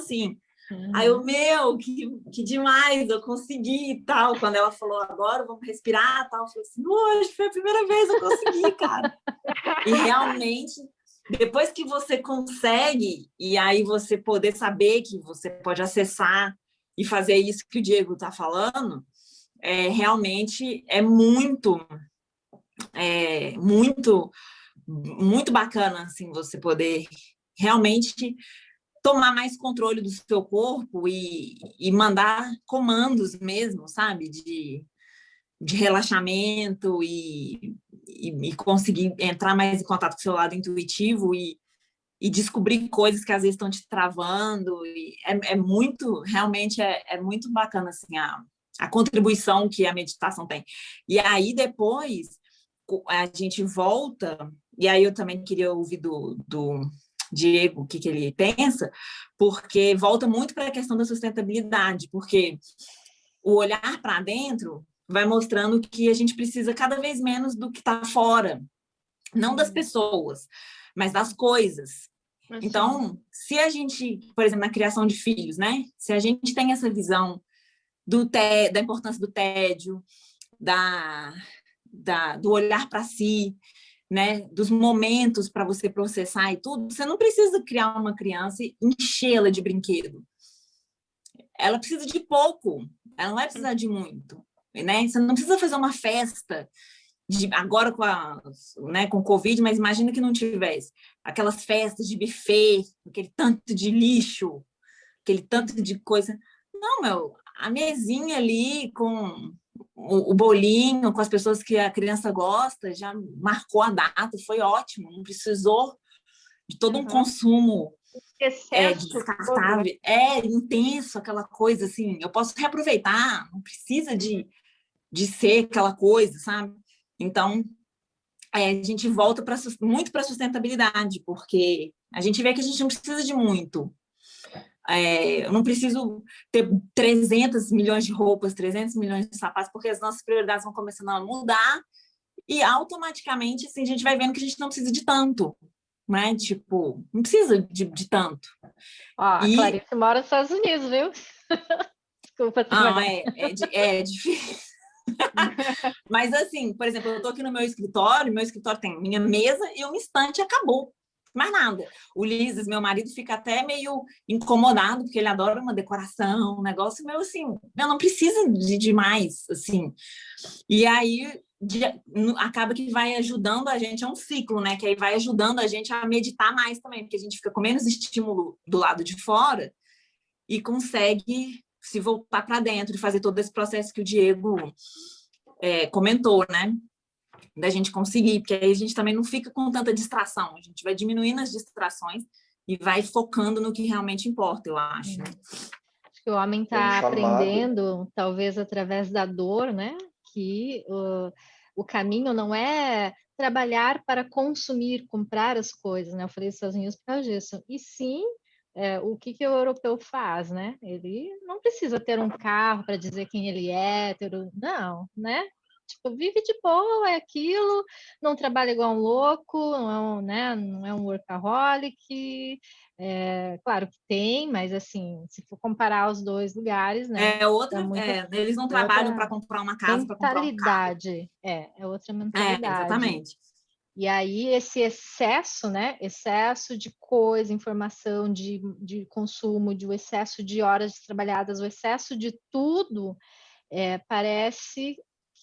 assim. Aí eu, que demais, eu consegui e tal. Quando ela falou, agora vamos respirar e tal, eu falei assim, hoje foi a primeira vez que eu consegui, cara. E realmente, depois que você consegue, e aí você poder saber que você pode acessar e fazer isso que o Diego está falando, realmente muito, muito bacana, assim, você poder realmente tomar mais controle do seu corpo e mandar comandos mesmo, sabe? De relaxamento e conseguir entrar mais em contato com o seu lado intuitivo e descobrir coisas que às vezes estão te travando. E realmente é muito bacana assim, a contribuição que a meditação tem. E aí depois a gente volta, e aí eu também queria ouvir do Diego o que ele pensa, porque volta muito para a questão da sustentabilidade, porque o olhar para dentro vai mostrando que a gente precisa cada vez menos do que está fora, não das pessoas, mas das coisas. Assim. Então, se a gente, por exemplo, na criação de filhos, né? Se a gente tem essa visão da importância do tédio, do olhar para si, né, dos momentos para você processar e tudo, você não precisa criar uma criança e enchê-la de brinquedo. Ela precisa de pouco, ela não vai precisar de muito, né? Você não precisa fazer uma festa agora com o Covid, mas imagina que não tivesse aquelas festas de buffet, aquele tanto de lixo, aquele tanto de coisa. Não, a mesinha ali com o bolinho, com as pessoas que a criança gosta, já marcou a data, foi ótimo, não precisou de todo um consumo descartável. Intenso, aquela coisa assim, eu posso reaproveitar, não precisa de ser aquela coisa, sabe? Então, a gente volta muito para a sustentabilidade, porque a gente vê que a gente não precisa de muito. Eu não preciso ter 300 milhões de roupas, 300 milhões de sapatos, porque as nossas prioridades vão começando a mudar e automaticamente assim, a gente vai vendo que a gente não precisa de tanto, né? Tipo, não precisa de tanto. A Clarice mora nos Estados Unidos, viu? Desculpa. É difícil. Mas assim, por exemplo, eu estou aqui no meu escritório tem minha mesa e uma estante, acabou. Mais nada. O Ulisses, meu marido, fica até meio incomodado, porque ele adora uma decoração, um negócio meio assim, não precisa de mais, assim. E aí acaba que vai ajudando a gente, é um ciclo, né? Que aí vai ajudando a gente a meditar mais também, porque a gente fica com menos estímulo do lado de fora e consegue se voltar para dentro e fazer todo esse processo que o Diego comentou, né? Da gente conseguir, porque aí a gente também não fica com tanta distração, a gente vai diminuindo as distrações e vai focando no que realmente importa, eu acho. Acho que o homem está aprendendo, talvez através da dor, né? Que o caminho não é trabalhar para consumir, comprar as coisas, né? Eu falei Estados Unidos por causa disso. E sim, o que o europeu faz, né? Ele não precisa ter um carro para dizer quem ele é, não, né? Tipo, vive de boa, é aquilo, não trabalha igual um louco, não é um workaholic. Claro que tem, mas assim, se for comparar os dois lugares, né? Eles não trabalham para comprar uma casa, para comprar um carro. É outra mentalidade. Exatamente. E aí esse excesso, né? Excesso de coisa, informação, de consumo, o excesso de horas trabalhadas, o excesso de tudo, parece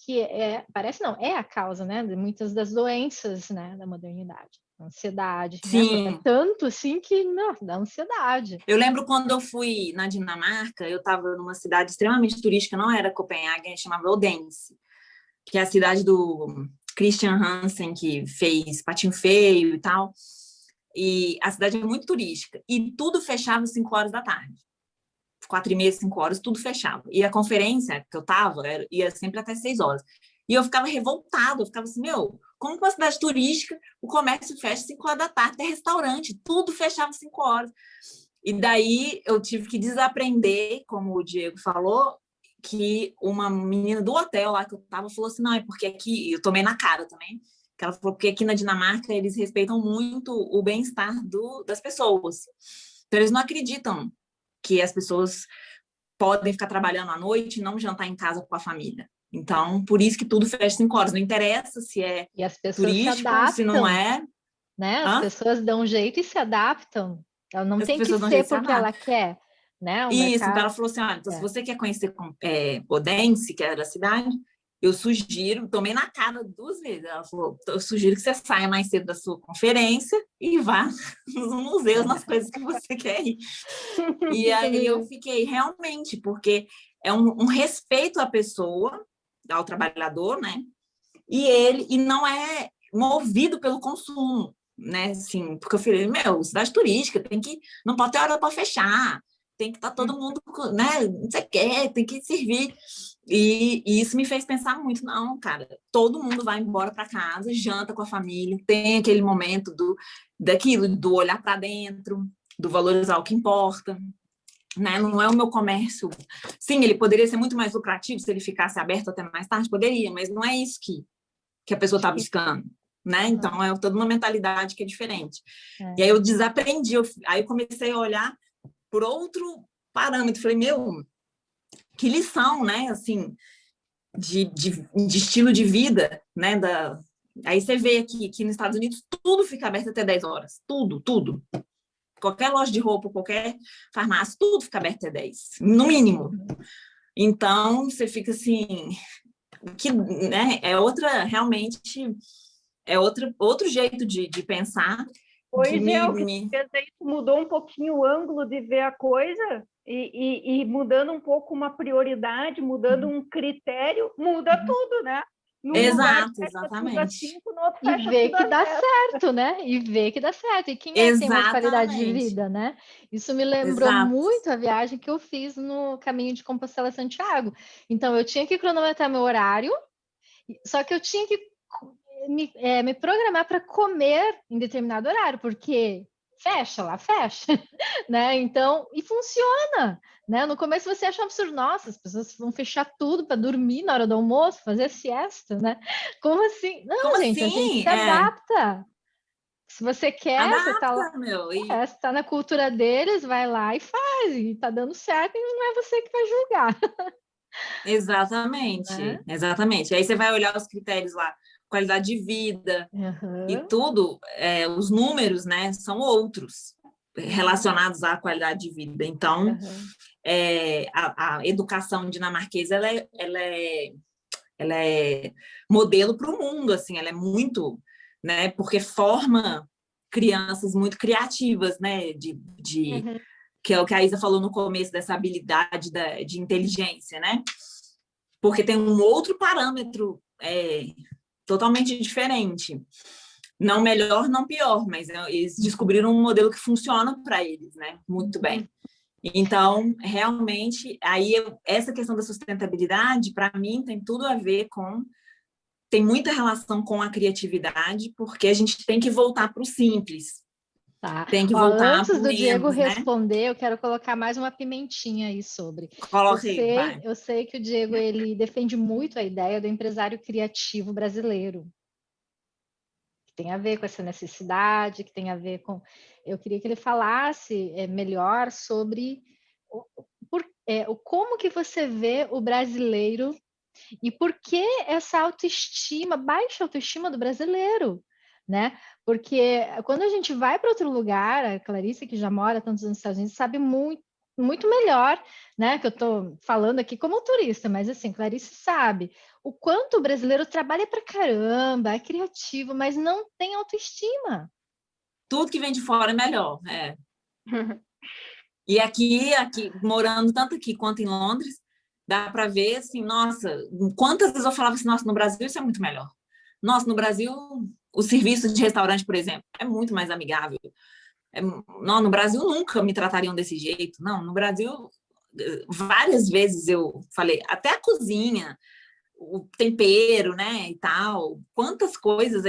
que parece não, é a causa, né, de muitas das doenças, né, da modernidade. Ansiedade, né? Porque é tanto assim que não, dá ansiedade. Eu lembro quando eu fui na Dinamarca, eu estava numa cidade extremamente turística, não era Copenhague, chamava Odense, que é a cidade do Christian Hansen, que fez Patinho Feio e tal. E a cidade é muito turística. E tudo fechava às 5 horas da tarde. 4h30, 5 horas, tudo fechava. E a conferência que eu estava ia sempre até 6 horas. E eu ficava revoltada, eu ficava assim, como que uma cidade turística, o comércio fecha às 5 horas da tarde, até restaurante, tudo fechava às 5 horas. E daí eu tive que desaprender, como o Diego falou, que uma menina do hotel lá que eu estava falou assim, não, é porque aqui, eu tomei na cara também, que ela falou, porque aqui na Dinamarca eles respeitam muito o bem-estar das pessoas. Então eles não acreditam que as pessoas podem ficar trabalhando à noite e não jantar em casa com a família. Então, por isso que tudo fecha 5 horas. Não interessa se é E as pessoas se turístico, se não adaptam, é. né? As Hã? pessoas dão um jeito e se adaptam. Ela não As tem que pessoas não ser se porque adaptam. ela quer, né? O Isso, então mercado. ela falou assim, olha, então se É. você quer conhecer Odense, que era a cidade, eu sugiro, tomei na cara 2 vezes, ela falou, eu sugiro que você saia mais cedo da sua conferência e vá nos museus, nas coisas que você quer ir. E aí eu fiquei, realmente, porque é um respeito à pessoa, ao trabalhador, né? E não é movido pelo consumo, né? Assim, porque eu falei, cidade turística, não pode ter hora para fechar, tem que estar todo mundo, né? Não sei o quê, tem que servir. E isso me fez pensar muito, não, cara, todo mundo vai embora para casa, janta com a família, tem aquele momento daquilo, do olhar para dentro, do valorizar o que importa, né? Não é o meu comércio. Sim, ele poderia ser muito mais lucrativo se ele ficasse aberto até mais tarde, poderia, mas não é isso que a pessoa está buscando, né? Então, é toda uma mentalidade que é diferente. E aí eu desaprendi, aí eu comecei a olhar por outro parâmetro. Falei, que lição, né? Assim, de estilo de vida, né? Aí você vê que nos Estados Unidos tudo fica aberto até 10 horas. Tudo, tudo. Qualquer loja de roupa, qualquer farmácia, tudo fica aberto até 10, no mínimo. Então, você fica assim, que, né, realmente, outro jeito de pensar. Pois o que fez isso mudou um pouquinho o ângulo de ver a coisa e mudando um pouco uma prioridade, mudando um critério, muda tudo, né? Exato, exatamente. 5, no outro e ver que dá certo, né? E ver que dá certo. E quem é que tem mais qualidade de vida, né? Isso me lembrou muito a viagem que eu fiz no caminho de Compostela a Santiago. Então, eu tinha que cronometrar meu horário, só que eu tinha que me programar para comer em determinado horário, porque fecha, né? Então, e funciona, né? No começo você acha um absurdo, nossa, as pessoas vão fechar tudo para dormir na hora do almoço, fazer siesta, né? Como assim? Não, Como gente, assim? a gente se adapta. Se você quer, adapta, você tá lá, você tá na cultura deles, vai lá e faz, e tá dando certo, e não é você que vai julgar. Exatamente, Né? exatamente. Aí você vai olhar os critérios lá, qualidade de vida e tudo, os números, né, são outros relacionados à qualidade de vida. Então, a educação dinamarquesa, ela é modelo para o mundo, assim, ela é muito, né, porque forma crianças muito criativas, né, que é o que a Isa falou no começo, dessa habilidade de inteligência, né? Porque tem um outro parâmetro totalmente diferente. Não melhor, não pior, mas eles descobriram um modelo que funciona para eles, né? Muito bem. Então, realmente, aí essa questão da sustentabilidade, para mim, tem tudo a ver tem muita relação com a criatividade, porque a gente tem que voltar para o simples. Tá. Tem que voltar Antes do Diego né? responder, eu quero colocar mais uma pimentinha aí sobre. Coloca aí, vai. Eu sei que o Diego ele defende muito a ideia do empresário criativo brasileiro. Que tem a ver com essa necessidade, que tem a ver com. Eu queria que ele falasse melhor sobre como que você vê o brasileiro e por que essa autoestima, baixa autoestima do brasileiro, né? Porque quando a gente vai para outro lugar, a Clarice, que já mora tantos anos nos Estados Unidos, sabe muito, muito melhor, né? Que eu estou falando aqui como turista, mas assim, Clarice sabe o quanto o brasileiro trabalha para caramba, é criativo, mas não tem autoestima. Tudo que vem de fora é melhor, E aqui, morando tanto aqui quanto em Londres, dá para ver assim, nossa, quantas vezes eu falava assim, nossa, no Brasil isso é muito melhor. Nossa, no Brasil o serviço de restaurante, por exemplo, é muito mais amigável. Não, no Brasil nunca me tratariam desse jeito. Não, no Brasil várias vezes eu falei, até a cozinha, o tempero, né, e tal, quantas coisas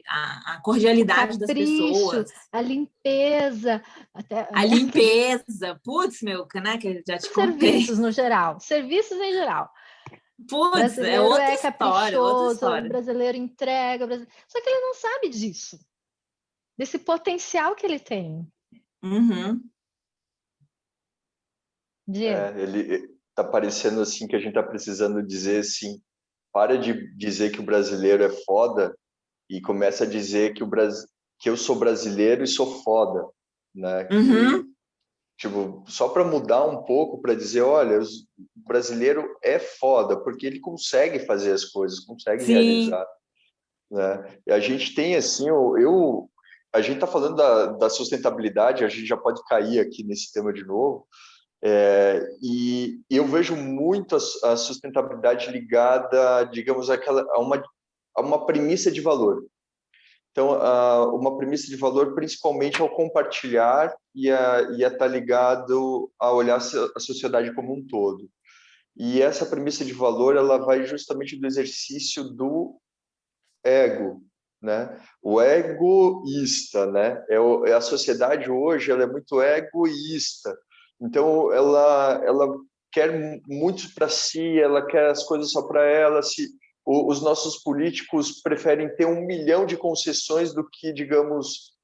a cordialidade das pessoas, a limpeza, a limpeza, putz, né, que eu já te contei. Serviços no geral, serviços em geral. Putz, Brasileiro outra caprichoso, outra história. brasileiro entrega, só que ele não sabe disso, desse potencial que ele tem. Uhum. Ele está parecendo assim que a gente está precisando dizer assim, para de dizer que o brasileiro é foda e começa a dizer que eu sou brasileiro e sou foda, né? Tipo, só para mudar um pouco, para dizer, olha, o brasileiro é foda, porque ele consegue fazer as coisas, consegue realizar, né? E a gente tem, assim, a gente está falando da sustentabilidade, a gente já pode cair aqui nesse tema de novo, e eu vejo muito a sustentabilidade ligada, digamos, a uma premissa de valor. Então, uma premissa de valor principalmente ao compartilhar e a estar ligado a olhar a sociedade como um todo. E essa premissa de valor, ela vai justamente do exercício do ego, né? O egoísta, né? A sociedade hoje, ela é muito egoísta. Então, ela quer muito para si, ela quer as coisas só para ela. Os nossos políticos preferem ter 1 milhão de concessões do que, digamos,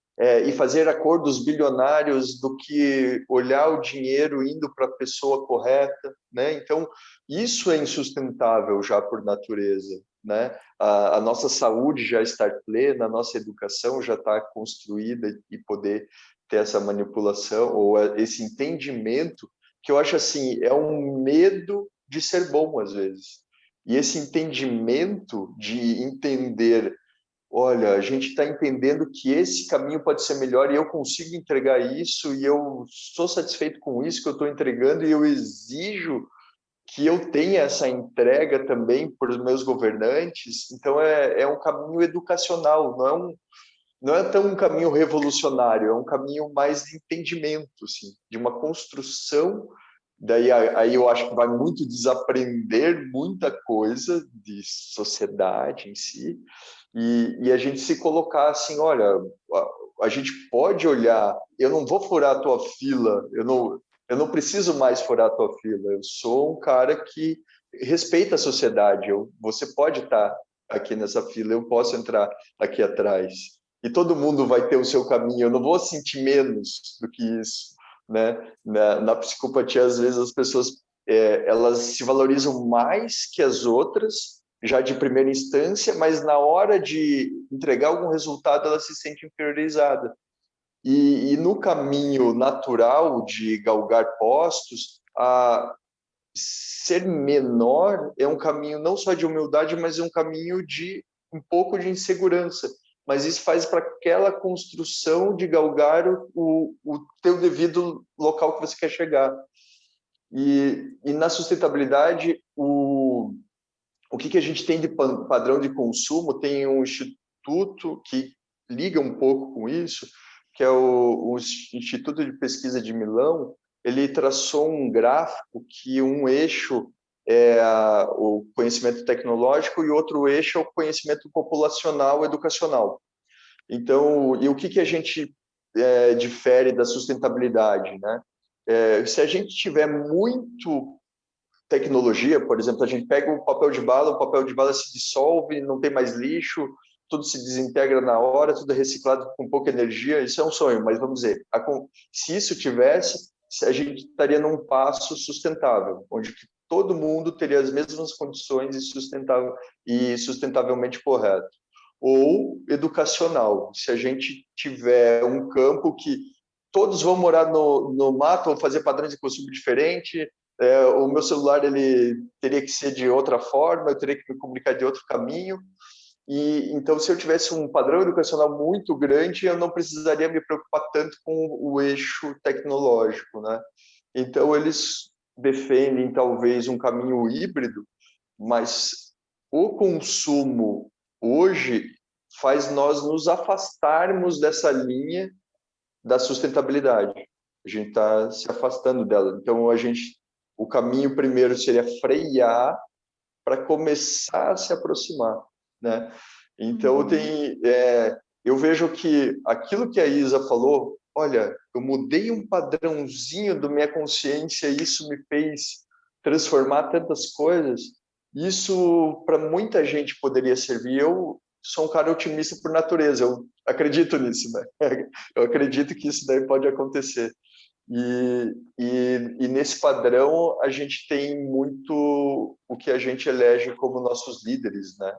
e fazer acordos bilionários do que olhar o dinheiro indo para a pessoa correta, né? Então, isso é insustentável já por natureza, né? A nossa saúde já está plena, a nossa educação já está construída e poder ter essa manipulação ou esse entendimento que eu acho assim, é um medo de ser bom às vezes. E esse entendimento de entender, olha, a gente está entendendo que esse caminho pode ser melhor e eu consigo entregar isso e eu sou satisfeito com isso que eu estou entregando e eu exijo que eu tenha essa entrega também para os meus governantes. Então, é um caminho educacional, não é tão um caminho revolucionário, é um caminho mais de entendimento, assim, de uma construção. Daí aí eu acho que vai muito desaprender muita coisa de sociedade em si e a gente se colocar assim, olha, a gente pode olhar, eu não vou furar a tua fila, eu não preciso mais furar a tua fila, eu sou um cara que respeita a sociedade, você pode estar aqui nessa fila, eu posso entrar aqui atrás. E todo mundo vai ter o seu caminho, eu não vou sentir menos do que isso, né? Na psicopatia, às vezes, as pessoas elas se valorizam mais que as outras, já de primeira instância, mas na hora de entregar algum resultado, ela se sente inferiorizada. E no caminho natural de galgar postos, ser menor é um caminho não só de humildade, mas é um caminho de um pouco de insegurança. Mas isso faz para aquela construção de galgar o teu devido local que você quer chegar. E na sustentabilidade, o que a gente tem de padrão de consumo? Tem um instituto que liga um pouco com isso, que é o Instituto de Pesquisa de Milão. Ele traçou um gráfico que um eixo é o conhecimento tecnológico e outro eixo é o conhecimento populacional educacional. Então, e o que a gente difere da sustentabilidade, né? Se a gente tiver muito tecnologia, por exemplo, a gente pega o papel de bala se dissolve, não tem mais lixo, tudo se desintegra na hora, tudo é reciclado com pouca energia, isso é um sonho, mas vamos dizer, se isso tivesse, a gente estaria num passo sustentável, onde todo mundo teria as mesmas condições e sustentavelmente correto. Ou educacional, se a gente tiver um campo que todos vão morar no mato, vão fazer padrões de consumo diferente, o meu celular ele teria que ser de outra forma, eu teria que me comunicar de outro caminho. E então, se eu tivesse um padrão educacional muito grande, eu não precisaria me preocupar tanto com o eixo tecnológico, né? Então, eles defendem talvez um caminho híbrido, mas o consumo hoje faz nós nos afastarmos dessa linha da sustentabilidade. A gente está se afastando dela. Então, o caminho primeiro seria frear para começar a se aproximar, né? Então, eu vejo que aquilo que a Isa falou, olha, eu mudei um padrãozinho da minha consciência e isso me fez transformar tantas coisas. Isso, para muita gente, poderia servir. Eu sou um cara otimista por natureza, eu acredito nisso, né? Eu acredito que isso daí pode acontecer. E nesse padrão a gente tem muito o que a gente elege como nossos líderes, né?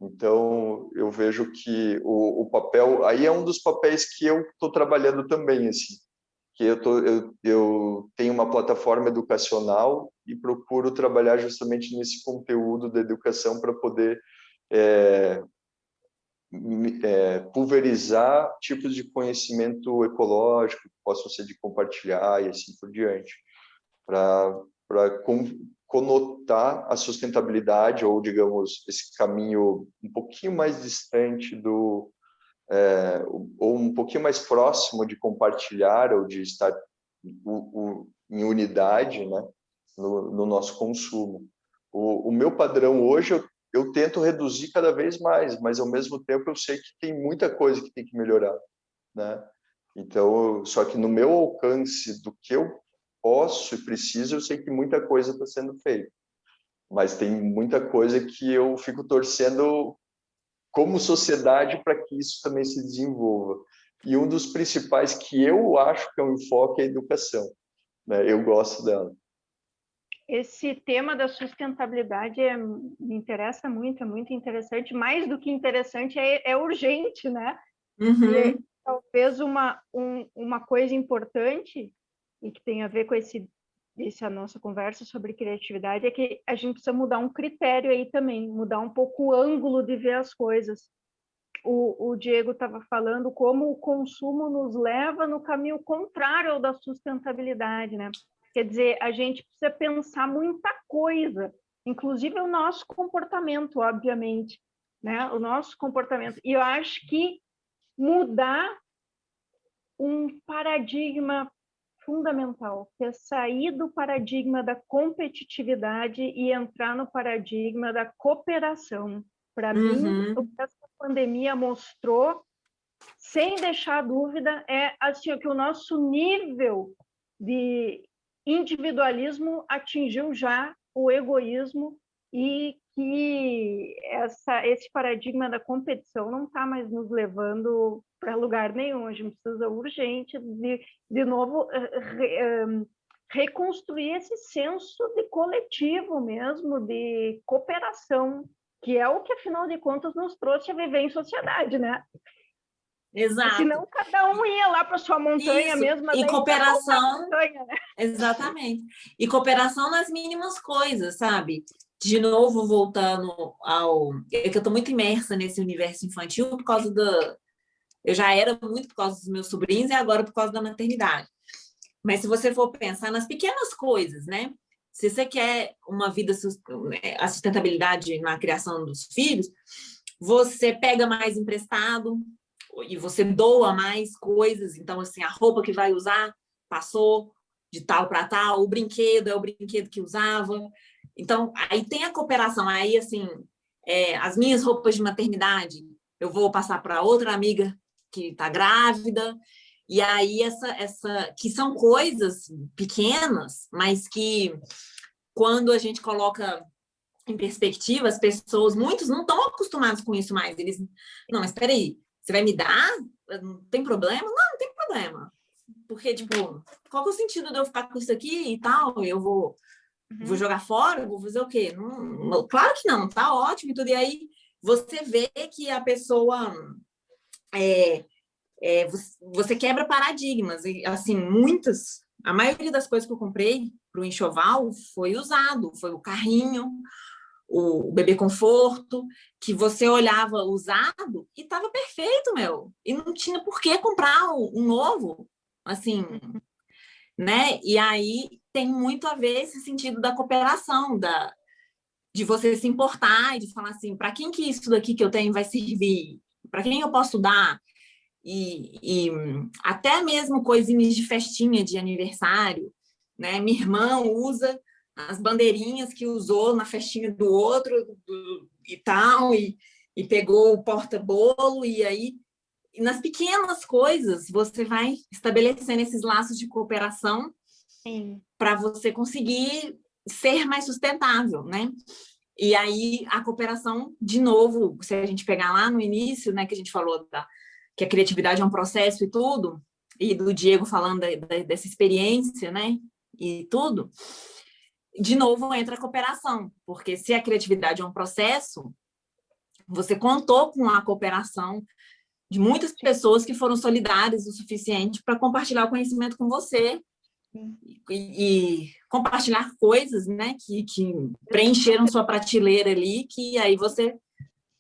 Então eu vejo que o papel aí é um dos papéis que eu estou trabalhando também, assim, que eu tenho uma plataforma educacional e procuro trabalhar justamente nesse conteúdo da educação para poder pulverizar tipos de conhecimento ecológico que possam ser de compartilhar e assim por diante, para conotar a sustentabilidade ou, digamos, esse caminho um pouquinho mais distante ou um pouquinho mais próximo de compartilhar ou de estar em unidade, né, no nosso consumo. O meu padrão hoje, eu tento reduzir cada vez mais, mas ao mesmo tempo eu sei que tem muita coisa que tem que melhorar, né? Então, só que no meu alcance do que eu posso e preciso, eu sei que muita coisa está sendo feita, mas tem muita coisa que eu fico torcendo como sociedade para que isso também se desenvolva. E um dos principais que eu acho que é um enfoque é a educação, né? Eu gosto dela. Esse tema da sustentabilidade me interessa muito, é muito interessante. Mais do que interessante, é urgente, né? Uhum. E talvez uma coisa importante, e que tem a ver com essa nossa conversa sobre criatividade, é que a gente precisa mudar um critério aí também, mudar um pouco o ângulo de ver as coisas. O Diego estava falando como o consumo nos leva no caminho contrário ao da sustentabilidade, né? Quer dizer, a gente precisa pensar muita coisa, inclusive o nosso comportamento, obviamente, né? O nosso comportamento. E eu acho que mudar um paradigma fundamental, que é sair do paradigma da competitividade e entrar no paradigma da cooperação. Para mim, o que essa pandemia mostrou, sem deixar dúvida, é assim, que o nosso nível de individualismo atingiu já o egoísmo e que esse paradigma da competição não está mais nos levando para lugar nenhum. A gente precisa urgente de novo reconstruir esse senso de coletivo mesmo, de cooperação, que é o que, afinal de contas, nos trouxe a viver em sociedade, né? Exato. Senão cada um ia lá para sua montanha mesmo. Mas e cooperação, montanha, né? Exatamente. E cooperação nas mínimas coisas, sabe? De novo, voltando ao... É que eu estou muito imersa nesse universo infantil por causa da... Eu já era muito por causa dos meus sobrinhos e agora por causa da maternidade. Mas se você for pensar nas pequenas coisas, né? Se você quer uma vida, a sustentabilidade na criação dos filhos, você pega mais emprestado e você doa mais coisas. Então, assim, a roupa que vai usar passou de tal para tal, o brinquedo é o brinquedo que usava. Então, aí tem a cooperação. Aí, assim, as minhas roupas de maternidade, eu vou passar para outra amiga que está grávida. E aí, que são coisas pequenas, mas que, quando a gente coloca em perspectiva, as pessoas, muitos não estão acostumados com isso mais. Eles, não, mas espera aí, você vai me dar? Não tem problema? Não tem problema. Porque, tipo, qual que é o sentido de eu ficar com isso aqui e tal? Eu vou jogar fora? Vou fazer o quê? Não, claro que não, tá ótimo e tudo. E aí, você vê que a pessoa... você quebra paradigmas. E, assim, a maioria das coisas que eu comprei para o enxoval foi usado, foi o carrinho, o bebê conforto, que você olhava usado e estava perfeito, meu. E não tinha por que comprar um novo, assim, né? E aí tem muito a ver esse sentido da cooperação, de você se importar e de falar assim, para quem que isso daqui que eu tenho vai servir? Para quem eu posso dar? E até mesmo coisinhas de festinha de aniversário, né? Minha irmã usa as bandeirinhas que usou na festinha do outro e tal, e pegou o porta-bolo, e aí nas pequenas coisas você vai estabelecendo esses laços de cooperação para você conseguir ser mais sustentável, né? E aí a cooperação, de novo, se a gente pegar lá no início, né, que a gente falou que a criatividade é um processo e tudo, e do Diego falando dessa experiência, né? E tudo, de novo entra a cooperação, porque se a criatividade é um processo, você contou com a cooperação de muitas pessoas que foram solidárias o suficiente para compartilhar o conhecimento com você e compartilhar coisas, né, que preencheram sua prateleira ali, que aí você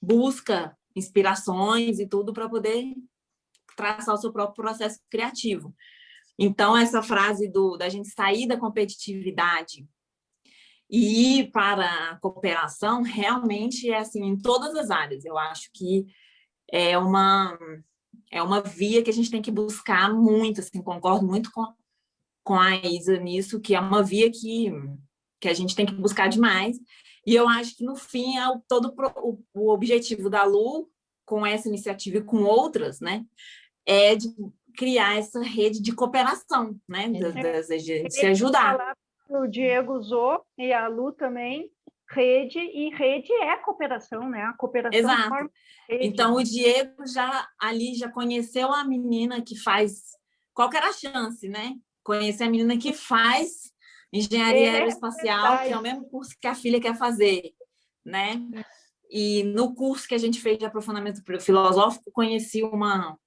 busca inspirações e tudo para poder traçar o seu próprio processo criativo. Então, essa frase da gente sair da competitividade e ir para a cooperação, realmente é assim, em todas as áreas. Eu acho que é uma via que a gente tem que buscar muito, assim, concordo muito com a Isa nisso, que é uma via que a gente tem que buscar demais. E eu acho que, no fim, todo o objetivo da Lu, com essa iniciativa e com outras, né, é de criar essa rede de cooperação, né, de se ajudar. O Diego usou, e a Lu também, rede, e rede é cooperação, né? A cooperação Exato. forma rede. Então, o Diego já conheceu a menina que faz... Qual que era a chance, né? Conhecer a menina que faz engenharia aeroespacial, que é o mesmo curso que a filha quer fazer, né? E no curso que a gente fez de aprofundamento filosófico, conheci uma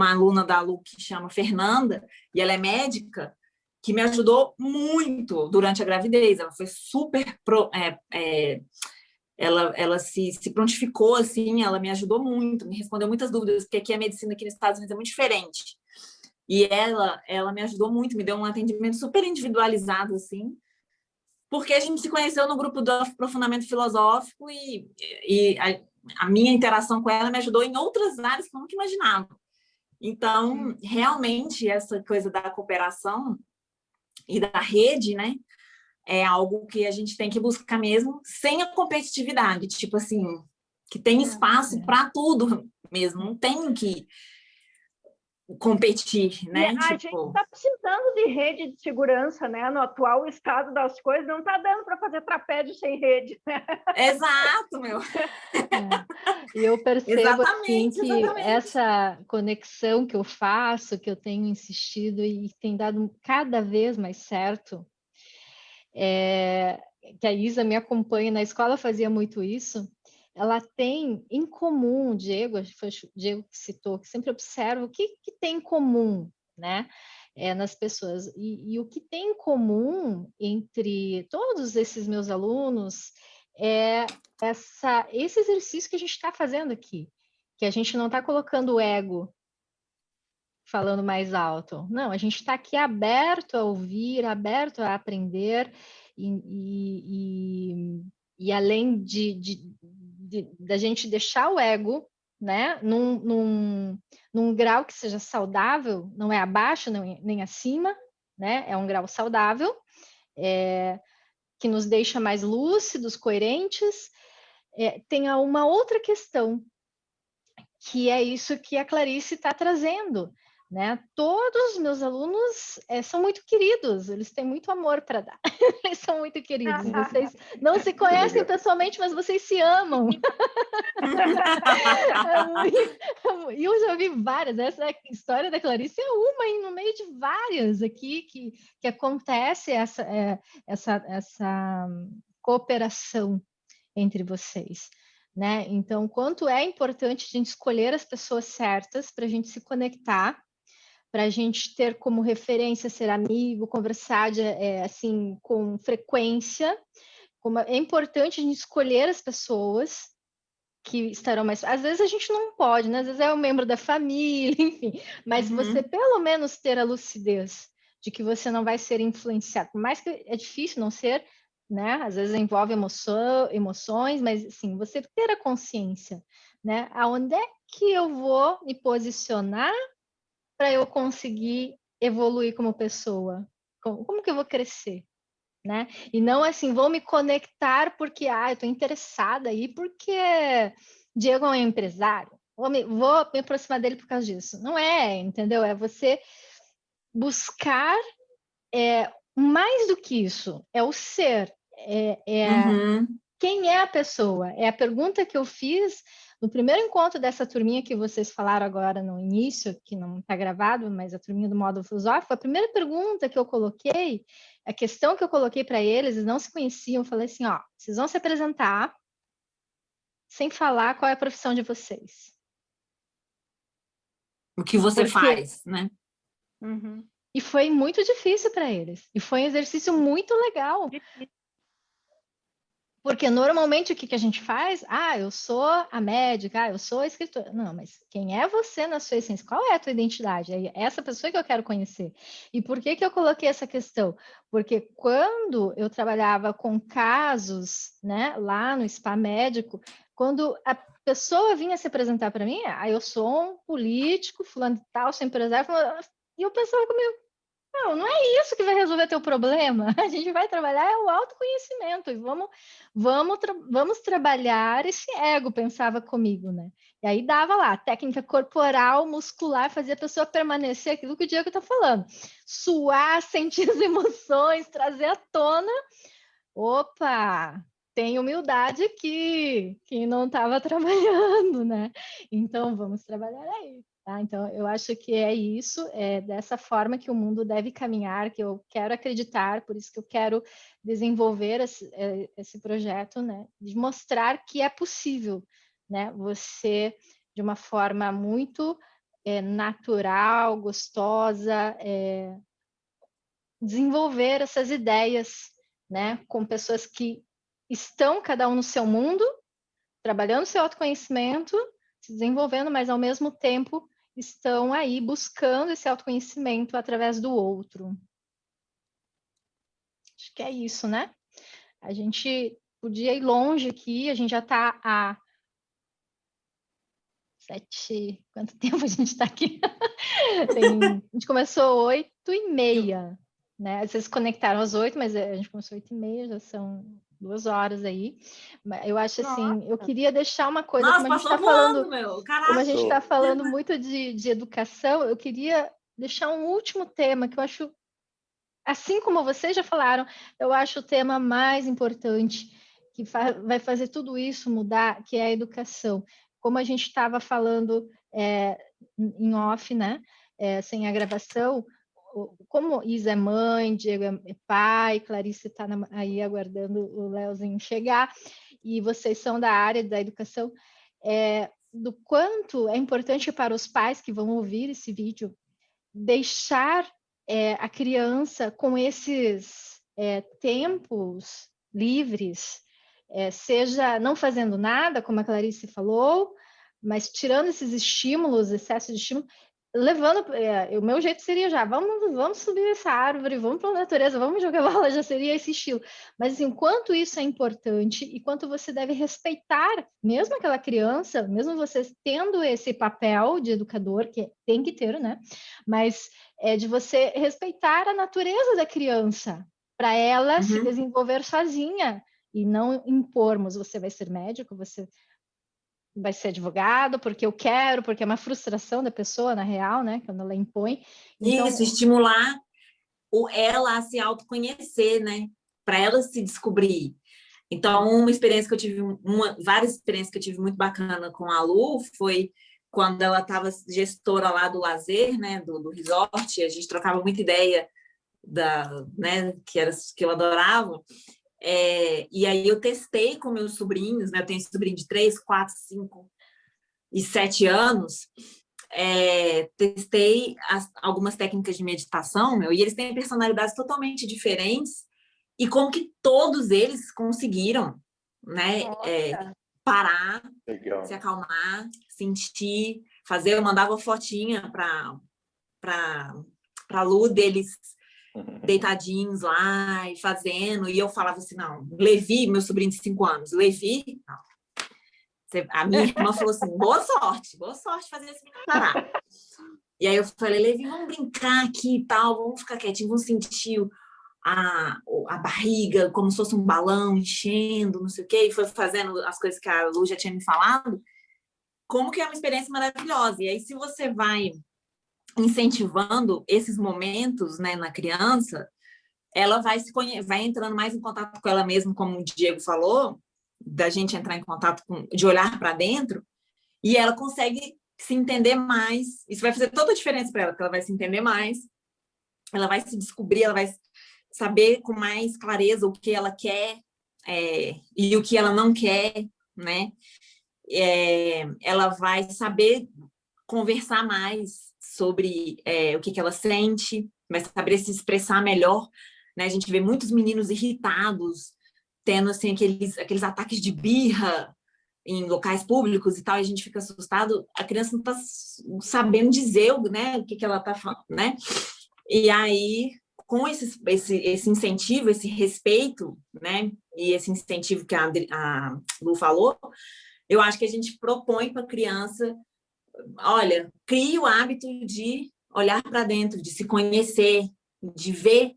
aluna da Lu que chama Fernanda, e ela é médica, que me ajudou muito durante a gravidez. Ela foi super... ela se prontificou, assim, ela me ajudou muito, me respondeu muitas dúvidas, porque aqui a medicina aqui nos Estados Unidos é muito diferente. E ela me ajudou muito, me deu um atendimento super individualizado, assim, porque a gente se conheceu no grupo do aprofundamento filosófico e a minha interação com ela me ajudou em outras áreas que eu nunca imaginava. Então, realmente, essa coisa da cooperação e da rede, né, é algo que a gente tem que buscar mesmo, sem a competitividade, tipo assim, que tem espaço para tudo mesmo, não tem que competir, né? A gente está precisando de rede de segurança, né? No atual estado das coisas, não está dando para fazer trapézio sem rede, né? Exato, meu. E eu percebo assim, que exatamente. Essa conexão que eu faço, que eu tenho insistido e tem dado cada vez mais certo, que a Isa me acompanha na escola, fazia muito isso. Ela tem em comum, Diego, foi o Diego que citou, que sempre observa o que tem em comum, né, nas pessoas. E o que tem em comum entre todos esses meus alunos é esse exercício que a gente está fazendo aqui, que a gente não está colocando o ego falando mais alto. Não, a gente está aqui aberto a ouvir, aberto a aprender e além da gente deixar o ego, né, num grau que seja saudável, não é abaixo nem acima, né, é um grau saudável, que nos deixa mais lúcidos, coerentes. Tem uma outra questão, que é isso que a Clarice está trazendo, né? Todos os meus alunos são muito queridos, eles têm muito amor para dar, eles são muito queridos. Vocês não se conhecem pessoalmente, mas vocês se amam. E eu já vi várias, essa história da Clarice é uma no meio de várias aqui que acontece essa cooperação entre vocês. Né? Então, quanto é importante a gente escolher as pessoas certas para a gente se conectar, para a gente ter como referência ser amigo, conversar assim com frequência. Como é importante a gente escolher as pessoas que estarão mais... Às vezes a gente não pode, né? Às vezes é um membro da família, enfim. Mas você pelo menos ter a lucidez de que você não vai ser influenciado. Por mais que é difícil não ser, né? Às vezes envolve emoções, mas assim, você ter a consciência, né? Aonde é que eu vou me posicionar para eu conseguir evoluir como pessoa? Como que eu vou crescer? Né? E não assim, vou me conectar porque eu estou interessada aí, porque Diego é um empresário, vou me aproximar dele por causa disso. Não é, entendeu? É você buscar mais do que isso, é o ser, quem é a pessoa? É a pergunta que eu fiz no primeiro encontro dessa turminha que vocês falaram agora no início, que não está gravado, mas a turminha do módulo filosófico, a primeira pergunta que eu coloquei, a questão que eu coloquei para eles, eles não se conheciam, eu falei assim, ó, vocês vão se apresentar sem falar qual é a profissão de vocês. O que você faz, né? Uhum. E foi muito difícil para eles. E foi um exercício muito legal. Porque normalmente o que a gente faz? Ah, eu sou a médica, eu sou a escritora. Não, mas quem é você na sua essência? Qual é a tua identidade? É essa pessoa que eu quero conhecer. E por que eu coloquei essa questão? Porque quando eu trabalhava com casos, né, lá no spa médico, quando a pessoa vinha se apresentar para mim, eu sou um político, fulano de tal, sou empresário, e eu pensava comigo, não é isso que vai resolver teu problema. A gente vai trabalhar o autoconhecimento e vamos trabalhar esse ego, pensava comigo, né? E aí dava lá, técnica corporal, muscular, fazia a pessoa permanecer aquilo que o Diego está falando. Suar, sentir as emoções, trazer à tona. Opa, tem humildade aqui, que não estava trabalhando, né? Então, vamos trabalhar aí. Tá? Então, eu acho que é isso, é dessa forma que o mundo deve caminhar, que eu quero acreditar, por isso que eu quero desenvolver esse projeto, né? De mostrar que é possível, né? Você, de uma forma muito natural, gostosa, desenvolver essas ideias, né? Com pessoas que estão cada um no seu mundo, trabalhando seu autoconhecimento, se desenvolvendo, mas ao mesmo tempo estão aí buscando esse autoconhecimento através do outro. Acho que é isso, né? A gente podia ir longe aqui, a gente já está há 7... Quanto tempo a gente está aqui? A gente começou 8h30, né? Vocês conectaram às 8, mas a gente começou 8h30, já são 2 horas aí. Eu acho assim, eu queria deixar uma coisa, Nossa, como a gente está falando, meu. Caraca. Como a gente está falando muito de educação, eu queria deixar um último tema que eu acho, assim como vocês já falaram, eu acho o tema mais importante, que vai fazer tudo isso mudar, que é a educação. Como a gente estava falando em off, né? Sem a gravação, como Isa é mãe, Diego é pai, Clarice está aí aguardando o Leozinho chegar, e vocês são da área da educação, do quanto é importante para os pais que vão ouvir esse vídeo deixar a criança com esses tempos livres, seja não fazendo nada, como a Clarice falou, mas tirando esses estímulos, excesso de estímulo, levando, o meu jeito seria já, vamos subir essa árvore, vamos para a natureza, vamos jogar bola, já seria esse estilo. Mas assim, quanto isso é importante e quanto você deve respeitar, mesmo aquela criança, mesmo você tendo esse papel de educador, que tem que ter, né? Mas de você respeitar a natureza da criança, para ela se desenvolver sozinha e não impormos, você vai ser médico, você vai ser advogado, porque eu quero, porque é uma frustração da pessoa, na real, né? Quando ela impõe. Então, isso, estimular ela a se autoconhecer, né? Para ela se descobrir. Então, uma experiência que eu tive, várias experiências que eu tive muito bacana com a Lu foi quando ela estava gestora lá do lazer, né? Do resort, a gente trocava muita ideia né? Que eu adorava. E aí eu testei com meus sobrinhos, né? Eu tenho sobrinho de 3, 4, 5 e 7 anos. Testei algumas técnicas de meditação, e eles têm personalidades totalmente diferentes, e como que todos eles conseguiram, né? Parar, legal, se acalmar, sentir, fazer. Eu mandava fotinha para a Lu deles deitadinhos lá e fazendo, e eu falava assim, não, Levi, meu sobrinho de 5 anos, Levi, não. A minha irmã falou assim, boa sorte fazer esse menino parar. E aí eu falei, Levi, vamos brincar aqui e tal, vamos ficar quietinho, vamos sentir a barriga como se fosse um balão enchendo, não sei o quê, e foi fazendo as coisas que a Lu já tinha me falado, como que é uma experiência maravilhosa. E aí, se você vai incentivando esses momentos, né, na criança, ela vai entrando mais em contato com ela mesma, como o Diego falou, da gente entrar em contato de olhar para dentro, e ela consegue se entender mais. Isso vai fazer toda a diferença para ela, porque ela vai se entender mais, ela vai se descobrir, ela vai saber com mais clareza o que ela quer e o que ela não quer, né? Ela vai saber conversar mais sobre o que ela sente, vai saber se expressar melhor, né? A gente vê muitos meninos irritados, tendo assim, aqueles ataques de birra em locais públicos e tal, e a gente fica assustado, a criança não está sabendo dizer, né, o que ela está falando, né? E aí, com esse incentivo, esse respeito, né, e esse incentivo que a Lu falou, eu acho que a gente propõe para a criança, olha, crie o hábito de olhar para dentro, de se conhecer, de ver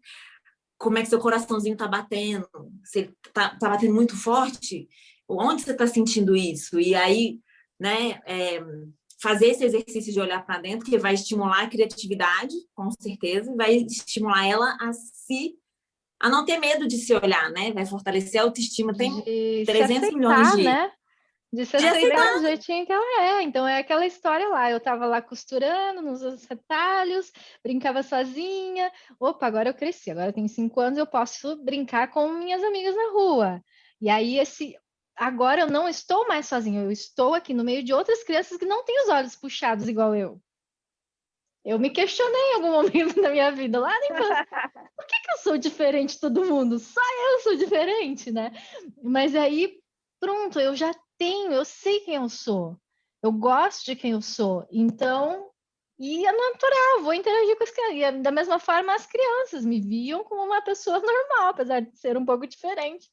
como é que seu coraçãozinho está batendo, se está batendo muito forte, onde você está sentindo isso? E aí, né, fazer esse exercício de olhar para dentro, que vai estimular a criatividade, com certeza, e vai estimular ela a não ter medo de se olhar, né? Vai fortalecer a autoestima. Tem de 300 aceitar, milhões de... né? De se aceitar do jeitinho que ela é. Então, é aquela história lá. Eu estava lá costurando nos retalhos, brincava sozinha. Opa, agora eu cresci, agora eu tenho 5 anos, eu posso brincar com minhas amigas na rua. E aí, agora eu não estou mais sozinha, eu estou aqui no meio de outras crianças que não têm os olhos puxados igual eu. Eu me questionei em algum momento da minha vida, lá na infância, por que eu sou diferente de todo mundo? Só eu sou diferente, né? Mas aí, pronto, eu sei quem eu sou. Eu gosto de quem eu sou. Então, e é natural, vou interagir com as crianças. E da mesma forma, as crianças me viam como uma pessoa normal, apesar de ser um pouco diferente,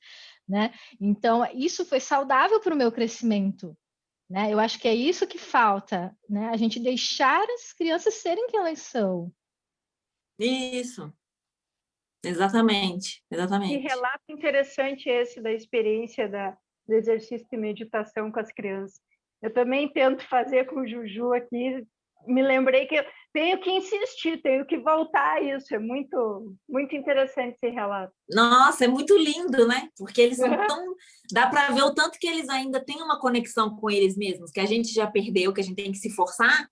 né? Então, isso foi saudável para o meu crescimento. Né? Eu acho que é isso que falta, né? A gente deixar as crianças serem quem elas são. Isso, exatamente. Que relato interessante esse da experiência do exercício de meditação com as crianças. Eu também tento fazer com o Juju aqui. Me lembrei que eu tenho que insistir, tenho que voltar a isso. É muito, muito interessante esse relato. Nossa, é muito lindo, né? Porque eles são tão... Dá para ver o tanto que eles ainda têm uma conexão com eles mesmos, que a gente já perdeu, que a gente tem que se forçar.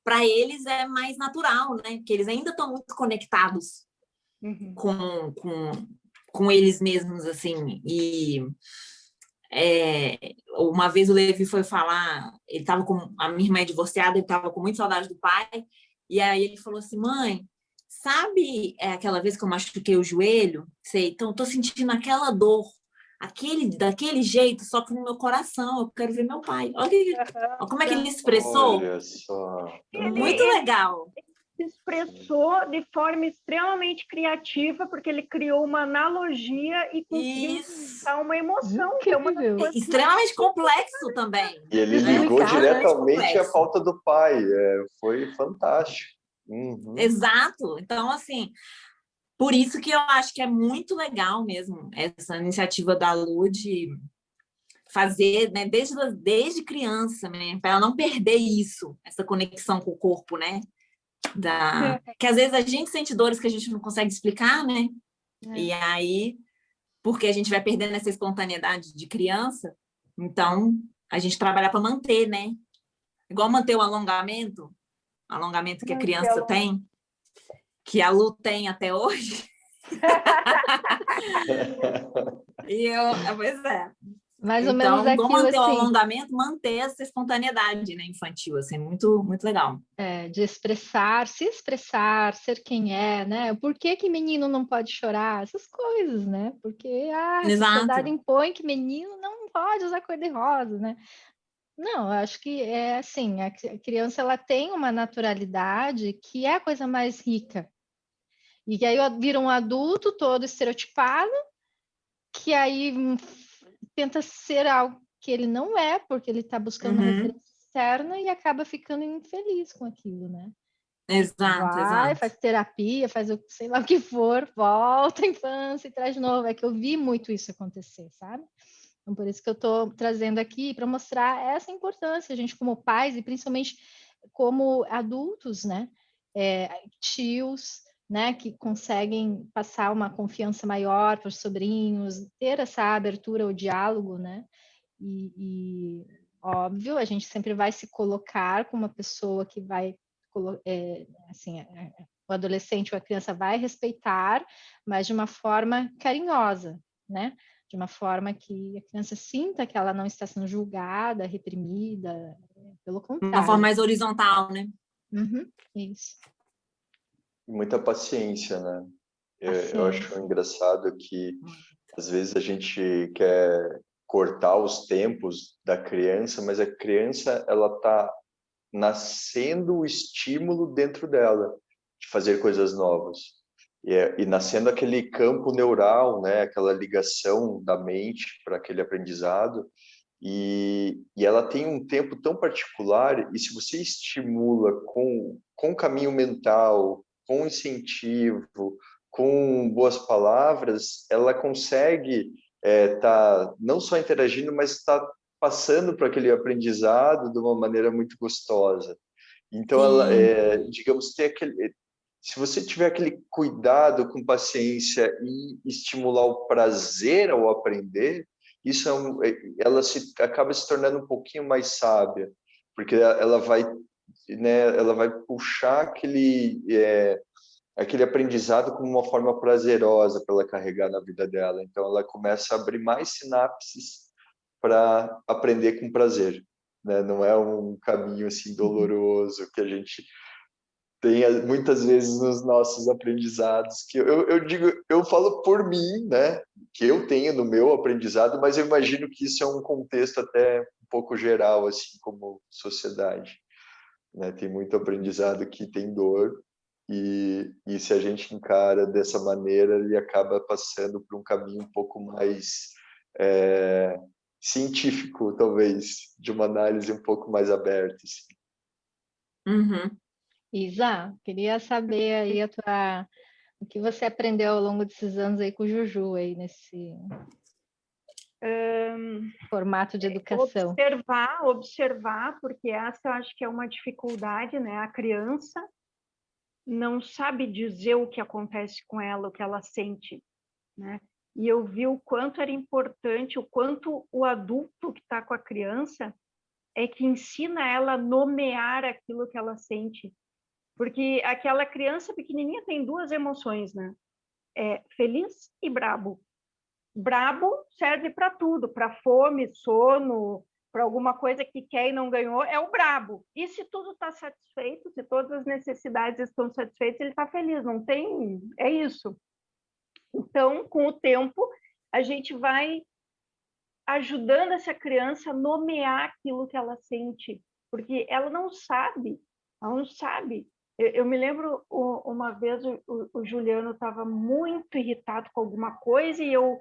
Para eles é mais natural, né? Porque eles ainda estão muito conectados com eles mesmos, assim. E uma vez o Levi foi falar, ele estava com... A minha irmã é divorciada, ele estava com muita saudade do pai, e aí ele falou assim, mãe, sabe aquela vez que eu machuquei o joelho? Sei, então eu tô sentindo aquela dor, daquele jeito, só que no meu coração, eu quero ver meu pai. Olha como é que ele expressou. Olha só. Muito legal. Se expressou de forma extremamente criativa, porque ele criou uma analogia e conseguiu dar uma emoção, que é uma das coisas extremamente complexo também. E ele ligou diretamente à falta do pai. Foi fantástico. Exato. Então, assim, por isso que eu acho que é muito legal mesmo essa iniciativa da Lu de fazer, né, desde criança, né, para ela não perder isso, essa conexão com o corpo, né? Que às vezes a gente sente dores que a gente não consegue explicar, né? E aí, porque a gente vai perdendo essa espontaneidade de criança, então a gente trabalha para manter, né? Igual manter o alongamento que a criança tem, que a Lu tem até hoje. Pois é. Mais ou menos aquilo, manter assim, o alongamento, manter essa espontaneidade, né, infantil, assim, muito, muito legal. De se expressar, ser quem é, né? Por que menino não pode chorar? Essas coisas, né? Porque a sociedade impõe que menino não pode usar cor de rosa, né? Não, eu acho que é assim, a criança ela tem uma naturalidade que é a coisa mais rica. E que aí vira um adulto todo estereotipado, que aí tenta ser algo que ele não é, porque ele está buscando uma referência externa e acaba ficando infeliz com aquilo, né? Exato. Faz terapia, faz sei lá o que for, volta à infância e traz de novo. É que eu vi muito isso acontecer, sabe? Então, por isso que eu estou trazendo aqui para mostrar essa importância, a gente como pais e principalmente como adultos, né? Tios, né, que conseguem passar uma confiança maior para os sobrinhos, ter essa abertura ao diálogo, né? E óbvio, a gente sempre vai se colocar como uma pessoa que vai, assim, o adolescente ou a criança vai respeitar, mas de uma forma carinhosa, né? De uma forma que a criança sinta que ela não está sendo julgada, reprimida, pelo De uma forma contrário. mais horizontal, né? Uhum, isso. Muita paciência, né? Eu acho Paciência. engraçado que às vezes a gente quer cortar os tempos da criança, mas a criança ela tá nascendo o estímulo dentro dela de fazer coisas novas e nascendo aquele campo neural, né? Aquela ligação da mente para aquele aprendizado e ela tem um tempo tão particular e se você estimula com caminho mental, com incentivo, com boas palavras, ela consegue tá não só interagindo, mas está passando para aquele aprendizado de uma maneira muito gostosa. Então, ela, Sim. digamos, tem aquele, se você tiver aquele cuidado com paciência e estimular o prazer ao aprender, isso ela acaba se tornando um pouquinho mais sábia, porque ela vai, né, ela vai puxar aquele aprendizado como uma forma prazerosa para ela carregar na vida dela. Então, ela começa a abrir mais sinapses para aprender com prazer, né? Não é um caminho assim doloroso que a gente tem muitas vezes nos nossos aprendizados, que eu digo, eu falo por mim, né, que eu tenho no meu aprendizado, mas eu imagino que isso é um contexto até um pouco geral, assim, como sociedade, né, tem muito aprendizado que tem dor, e se a gente encara dessa maneira, ele acaba passando por um caminho um pouco mais científico, talvez, de uma análise um pouco mais aberta, assim. Uhum. Isa, queria saber aí o que você aprendeu ao longo desses anos aí com o Juju aí nesse formato de educação. Observar, porque essa eu acho que é uma dificuldade, né? A criança não sabe dizer o que acontece com ela, o que ela sente, né? E eu vi o quanto era importante, o quanto o adulto que está com a criança é que ensina ela a nomear aquilo que ela sente. Porque aquela criança pequenininha tem duas emoções, né? Feliz e brabo. Brabo serve para tudo, para fome, sono, para alguma coisa que quer e não ganhou, é o brabo. E se tudo está satisfeito, se todas as necessidades estão satisfeitas, ele está feliz, não tem... É isso. Então, com o tempo, a gente vai ajudando essa criança a nomear aquilo que ela sente, porque ela não sabe, ela não sabe. Eu me lembro uma vez o Juliano estava muito irritado com alguma coisa e eu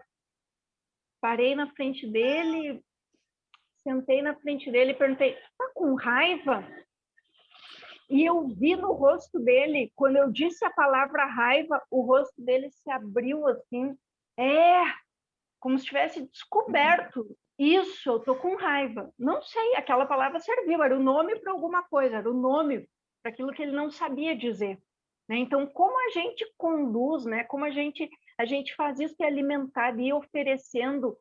parei na frente dele, sentei na frente dele e perguntei, tá com raiva? E eu vi no rosto dele, quando eu disse a palavra raiva, o rosto dele se abriu assim, como se tivesse descoberto. Isso, eu tô com raiva. Não sei, aquela palavra serviu, era o nome para alguma coisa, era o nome para aquilo que ele não sabia dizer. Né? Então, como a gente conduz, né? Como a gente faz isso que é alimentar e oferecendo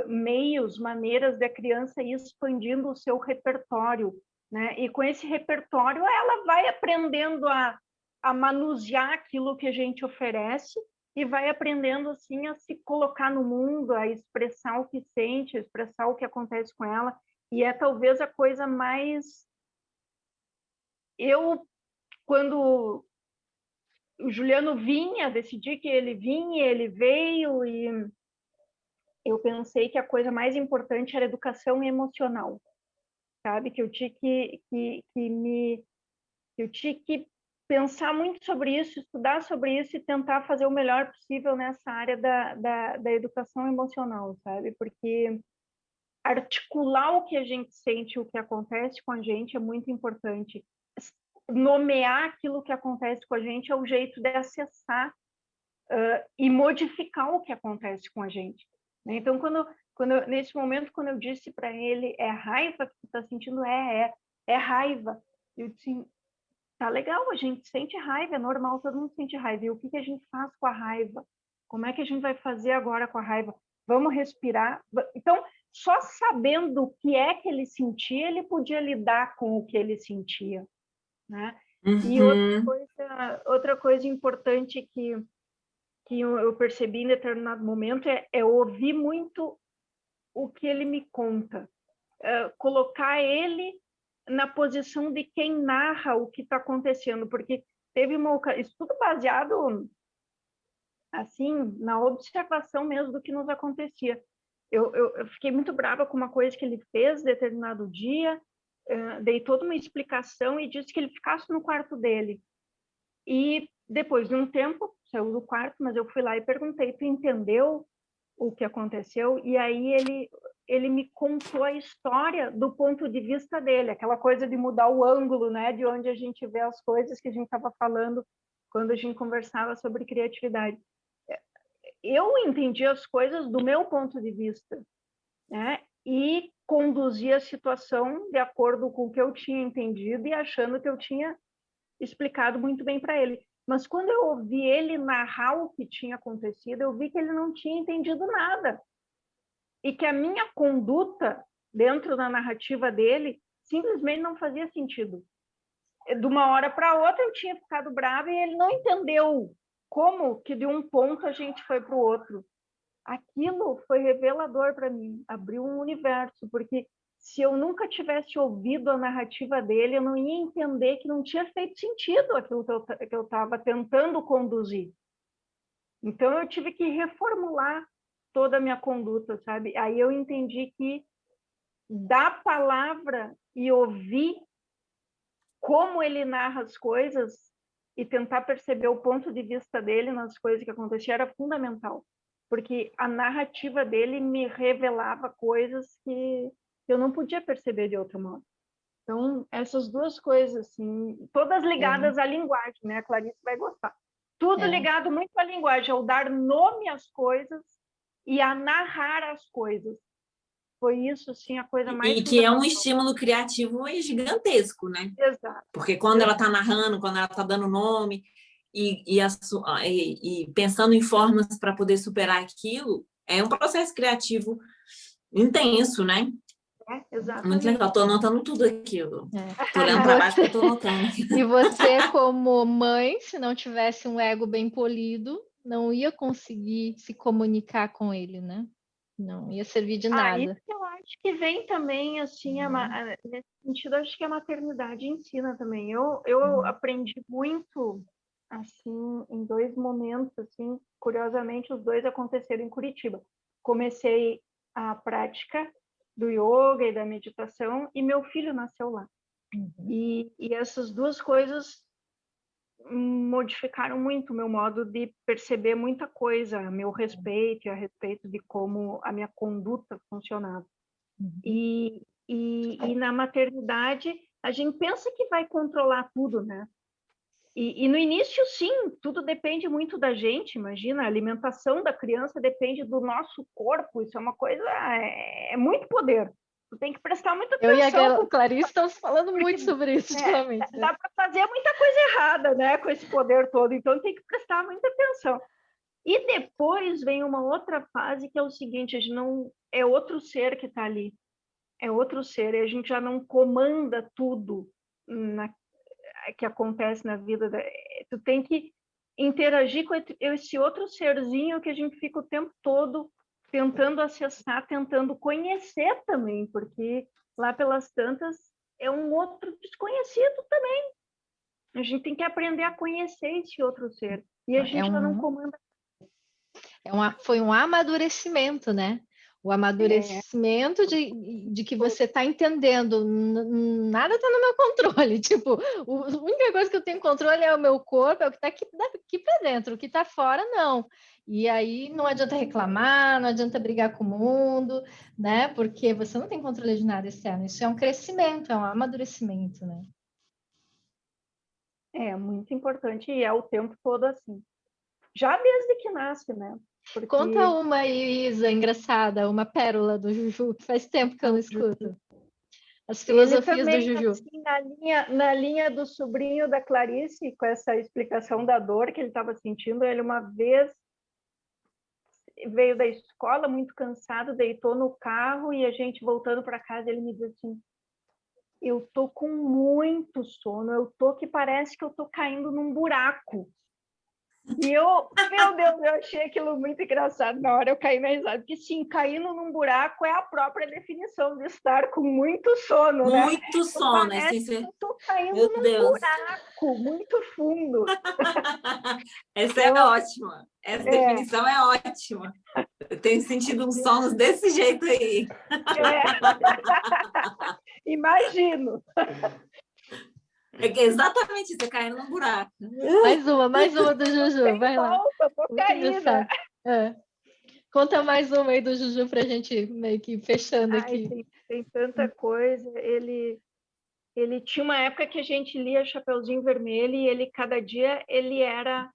meios, maneiras da criança ir expandindo o seu repertório, né? E com esse repertório ela vai aprendendo a manusear aquilo que a gente oferece e vai aprendendo assim a se colocar no mundo, a expressar o que sente, a expressar o que acontece com ela. E é talvez a coisa mais... Quando o Juliano vinha, decidi que ele vinha, ele veio, e eu pensei que a coisa mais importante era educação emocional, sabe? Que eu tinha eu tinha que pensar muito sobre isso, estudar sobre isso e tentar fazer o melhor possível nessa área da educação emocional, sabe? Porque articular o que a gente sente, o que acontece com a gente é muito importante. Nomear aquilo que acontece com a gente é o jeito de acessar e modificar o que acontece com a gente. Então, nesse momento, quando eu disse para ele, é raiva que tu está sentindo? É raiva. Eu disse, tá legal, a gente sente raiva, é normal, todo mundo sente raiva. E o que a gente faz com a raiva? Como é que a gente vai fazer agora com a raiva? Vamos respirar. Então, só sabendo o que é que ele sentia, ele podia lidar com o que ele sentia, né? E outra coisa importante que eu percebi em determinado momento é ouvir muito o que ele me conta. Colocar ele na posição de quem narra o que está acontecendo, porque teve isso tudo baseado assim na observação mesmo do que nos acontecia. Eu fiquei muito brava com uma coisa que ele fez determinado dia, dei toda uma explicação e disse que ele ficasse no quarto dele. E depois de um tempo, saiu do quarto, mas eu fui lá e perguntei, tu entendeu o que aconteceu? E aí ele me contou a história do ponto de vista dele, aquela coisa de mudar o ângulo, né, de onde a gente vê as coisas que a gente estava falando quando a gente conversava sobre criatividade. Eu entendi as coisas do meu ponto de vista, né, e conduzi a situação de acordo com o que eu tinha entendido e achando que eu tinha explicado muito bem para ele. Mas quando eu ouvi ele narrar o que tinha acontecido, eu vi que ele não tinha entendido nada. E que a minha conduta dentro da narrativa dele simplesmente não fazia sentido. De uma hora para outra eu tinha ficado brava e ele não entendeu como que de um ponto a gente foi para o outro. Aquilo foi revelador para mim, abriu um universo, porque se eu nunca tivesse ouvido a narrativa dele, eu não ia entender que não tinha feito sentido aquilo que eu estava tentando conduzir. Então, eu tive que reformular toda a minha conduta, sabe? Aí eu entendi que dar palavra e ouvir como ele narra as coisas e tentar perceber o ponto de vista dele nas coisas que aconteciam era fundamental, porque a narrativa dele me revelava coisas que eu não podia perceber de outro modo. Então, essas duas coisas, assim, todas ligadas à linguagem, né? A Clarice vai gostar. Tudo ligado muito à linguagem, ao dar nome às coisas e a narrar as coisas. Foi isso, assim, a coisa mais... E que é um estímulo criativo gigantesco, né? Exato. Porque quando ela está narrando, quando ela está dando nome e pensando em formas para poder superar aquilo, é um processo criativo intenso, né? Exatamente. Muito legal, estou anotando tudo aqui. Estou olhando para baixo, estou anotando. E você, como mãe, se não tivesse um ego bem polido, não ia conseguir se comunicar com ele, né? Não ia servir de nada. Isso que eu acho que vem também, assim, nesse sentido, acho que a maternidade ensina também. Eu aprendi muito, assim, em dois momentos, assim, curiosamente, os dois aconteceram em Curitiba. Comecei a prática do yoga e da meditação e meu filho nasceu lá. E essas duas coisas modificaram muito o meu modo de perceber muita coisa, a meu respeito e a respeito de como a minha conduta funcionava. E na maternidade, a gente pensa que vai controlar tudo, né? E no início, sim, tudo depende muito da gente, imagina, a alimentação da criança depende do nosso corpo, isso é uma coisa, é muito poder. Tu tem que prestar muita atenção. Eu e a Clarice estamos falando muito sobre isso ultimamente. Dá para fazer muita coisa errada, né, com esse poder todo, então tem que prestar muita atenção. E depois vem uma outra fase que é o seguinte, a gente não é outro ser que está ali, é outro ser, e a gente já não comanda tudo que acontece na vida. Tu tem que interagir com esse outro serzinho que a gente fica o tempo todo tentando acessar, tentando conhecer também, porque lá pelas tantas é um outro desconhecido também. A gente tem que aprender a conhecer esse outro ser. E a gente já não comanda. Foi um amadurecimento, né? O amadurecimento de que você está entendendo, nada está no meu controle. Tipo, a única coisa que eu tenho controle é o meu corpo, é o que está aqui para dentro, o que está fora, não. E aí não adianta reclamar, não adianta brigar com o mundo, né? Porque você não tem controle de nada externo. Isso é um crescimento, é um amadurecimento, né? É muito importante e é o tempo todo assim. Já desde que nasce, né? Porque... Conta uma, Isa, engraçada, uma pérola do Juju, que faz tempo que eu não escuto. as filosofias Ele também, do Juju. assim, na linha do sobrinho da Clarice, com essa explicação da dor que ele estava sentindo, ele uma vez veio da escola muito cansado, deitou no carro e a gente voltando para casa, ele me disse assim, eu tô com muito sono, eu tô que parece que eu tô caindo num buraco. E eu, meu Deus, eu achei aquilo muito engraçado. Na hora eu caí na risada, porque sim, caindo num buraco é a própria definição de estar com muito sono, né? Muito sono, Parece que eu tô caindo Meu num Deus. buraco muito fundo. Essa é ótima. Essa definição é ótima. Eu tenho sentido uns sonos desse jeito aí. Imagino. É que é exatamente isso, você caindo num buraco. Mais uma do Juju, vai lá. Volta, tô Muito caída. engraçado. Conta mais uma aí do Juju pra gente meio que fechando aqui. Tem tanta coisa. Ele tinha uma época que a gente lia Chapeuzinho Vermelho e ele, cada dia, ele era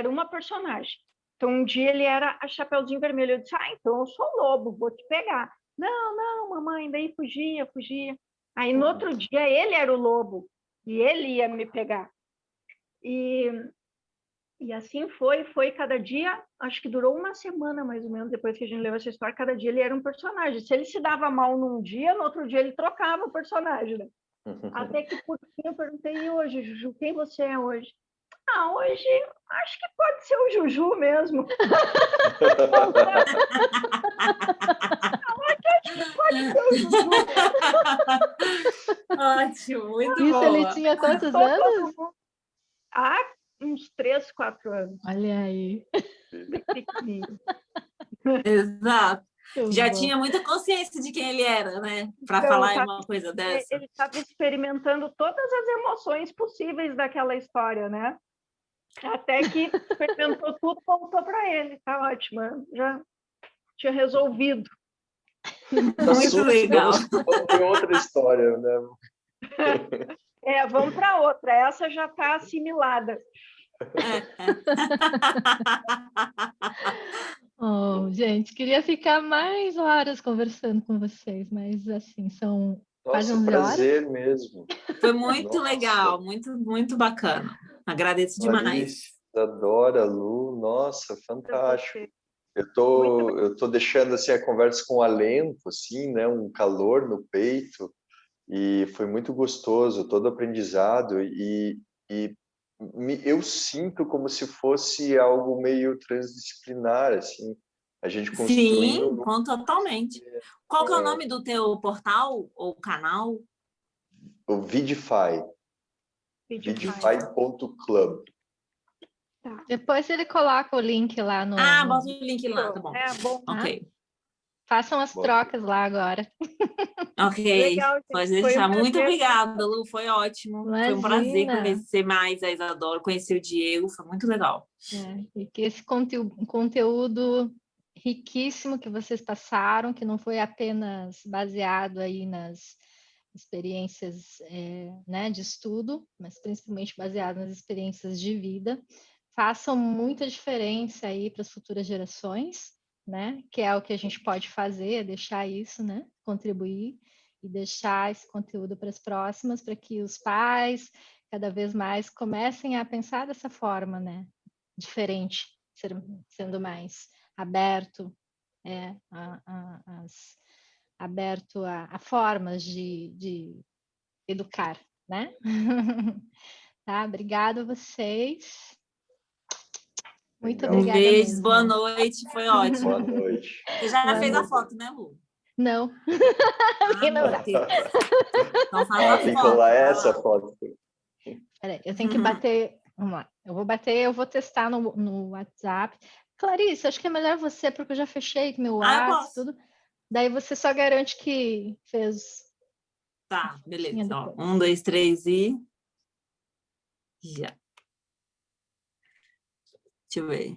uma personagem. Então, um dia ele era a Chapeuzinho Vermelho. Eu disse, então eu sou o lobo, vou te pegar. Não, mamãe, daí fugia. Aí, no outro dia, ele era o lobo e ele ia me pegar. E assim foi cada dia, acho que durou uma semana mais ou menos, depois que a gente leu essa história, cada dia ele era um personagem. Se ele se dava mal num dia, no outro dia ele trocava o personagem, né? Até que por fim eu perguntei, e hoje, Juju, quem você é hoje? Hoje acho que pode ser o Juju mesmo. Acho que pode ser o Juju mesmo. Ótimo, muito bom. Isso ele tinha quantos anos? Uns 3, 4 anos. Olha aí. Pequenininho. Exato. Já bom. tinha muita consciência de quem ele era, né? Para Então, falar uma coisa dessa. Ele estava experimentando todas as emoções possíveis daquela história, né? Até que experimentou tudo, voltou para ele. Tá ótimo, já tinha resolvido. Muito legal. Vamos ter outra história, né? Vamos para outra. Essa já está assimilada. Gente, queria ficar mais horas conversando com vocês, mas assim, são quase 11 prazer horas. Mesmo. Foi muito legal, muito bacana. Agradeço demais. Adora, Lu, nossa, fantástico. Eu tô deixando assim a conversa com alento, assim, né, um calor no peito, e foi muito gostoso, todo aprendizado, e eu sinto como se fosse algo meio transdisciplinar, assim, a gente construindo... Sim, totalmente. Qual que é o nome do teu portal ou canal? O Vidify. Vidify.club. Tá. Depois ele coloca o link lá no... bota o link lá, tá bom. Bom. Ok. Façam as trocas lá agora. Ok, legal, pode deixar. Muito obrigada, Lu, foi ótimo. Imagina. Foi um prazer conhecer mais a Isadora, conhecer o Diego, foi muito legal. E que esse conteúdo riquíssimo que vocês passaram, que não foi apenas baseado aí nas experiências né, de estudo, mas principalmente baseado nas experiências de vida, façam muita diferença aí para as futuras gerações, né? Que é o que a gente pode fazer, é deixar isso, né? Contribuir e deixar esse conteúdo para as próximas, para que os pais cada vez mais comecem a pensar dessa forma, né? Diferente, sendo mais aberto, aberto a formas de educar, né? Tá? Obrigada a vocês. Muito obrigada. Um beijo, mesmo. Boa noite, foi ótimo. Boa noite. Você já fez a foto, né, Lu? Não. Não dá. Então faz a tem foto. Que colar essa foto. Peraí, eu tenho que bater. Vamos lá. Eu vou testar no WhatsApp. Clarice, acho que é melhor você, porque eu já fechei meu WhatsApp, tudo. Daí você só garante que fez. Tá, beleza. Ó, 1, 2, 3 e... Já. Deixa eu ver.